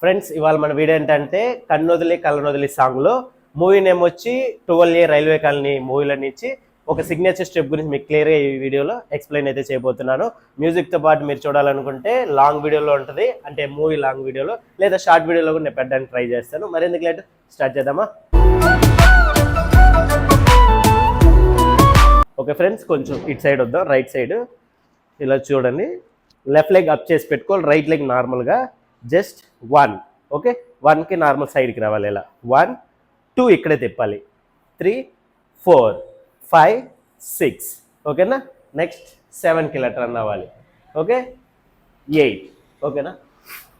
Friends ఇవాళ మన video ఏంటంటే కన్నొదిలి కళ్ళనొదిలి సాంగ్లో మూవీ నేమ్ వచ్చి 12A రైల్వే కాలనీ మూవీలో నుంచి ఒక సిగ్నేచర్ స్టెప్ గురించి మీకు క్లియర్గా ఈ వీడియోలో ఎక్స్ప్లెయిన్ అయితే చేయబోతున్నాను. మ్యూజిక్తో పాటు మీరు చూడాలనుకుంటే లాంగ్ వీడియోలో ఉంటుంది, అంటే మూవీ లాంగ్ వీడియోలో లేదా షార్ట్ వీడియోలో కూడా నేను పెట్టడానికి ట్రై చేస్తాను. మరెందుకు లేట్ స్టార్ట్ చేద్దామా? ఓకే ఫ్రెండ్స్, కొంచెం ఇటు సైడ్ వద్దాం. రైట్ సైడ్ ఇలా చూడండి, లెఫ్ట్ లెగ్ అప్ చేసి పెట్టుకోవాలి, రైట్ లెగ్ నార్మల్గా జస్ట్ 1. ఓకే, 1కి నార్మల్ సైడ్కి రావాలి. ఇలా 1 2 ఇక్కడే తిప్పాలి, 3 4 5 6. ఓకేనా? నెక్స్ట్ 7కి ఇలా టర్న్ అవ్వాలి. ఓకే, 8. ఓకేనా?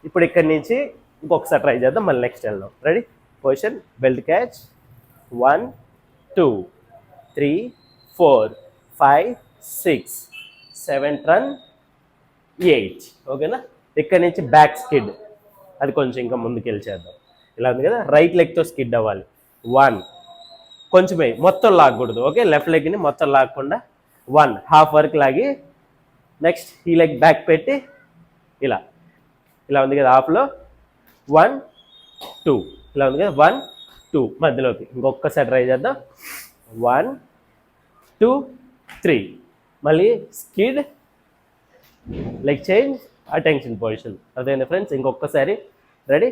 ఇప్పుడు ఇక్కడి నుంచి ఇంకొకసారి ట్రై చేద్దాం, మళ్ళీ నెక్స్ట్ వెళ్దాం. Ready? Position, belt catch, 1 2 3 4 5 6 7 turn 8. ఓకేనా? ఇక్కడ నుంచి బ్యాక్ స్కిడ్, అది కొంచెం ఇంకా ముందుకు వెళ్ళిచేద్దాం. ఇలా ఉంది కదా, రైట్ లెగ్తో స్కిడ్ అవ్వాలి. 1 కొంచెమే, మొత్తం లాగకూడదు. ఓకే, లెఫ్ట్ లెగ్ని మొత్తం లాగకుండా 1 హాఫ్ వరకు లాగి నెక్స్ట్ ఈ లెగ్ బ్యాక్ పెట్టి ఇలా ఇలా ఉంది కదా, హాఫ్లో 1 2 ఇలా ఉంది కదా, 1 2 మధ్యలోకి ఇంకొకసారి ట్రై చేద్దాం. 1 2 3 మళ్ళీ skid, leg change, attention position. అదేంటి ఫ్రెండ్స్, ఇంకొకసారి. రెడీ?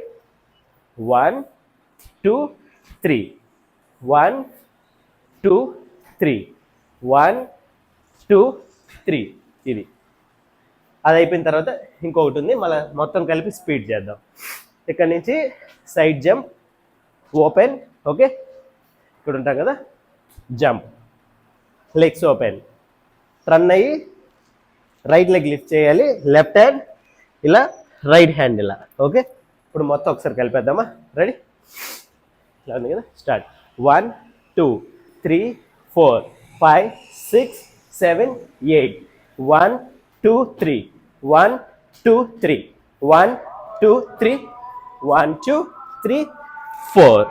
1 2 3 1 2 3 1 2 3. ఇది అది అయిపోయిన తర్వాత ఇంకొకటి ఉంది, మళ్ళీ మొత్తం కలిపి స్పీడ్ చేద్దాం. ఇక్కడ నుంచి సైడ్ జంప్, ఓపెన్. ఓకే, ఇక్కడ ఉంటాం కదా, జంప్, లెగ్స్ ఓపెన్, రన్ అయ్యి రైట్ లెగ్ లిఫ్ట్ చేయాలి, లెఫ్ట్ హ్యాండ్ ఇలా, రైట్ హ్యాండ్ ఇలా. ఓకే, ఇప్పుడు మొత్తం ఒకసారి కలిపేద్దామా? రెడీ? ఇలా ఉంది కదా, స్టార్ట్. 1 2 3 4 5 6 7 8 1 2 3 1 2 3 1 2 3 1 2 3 4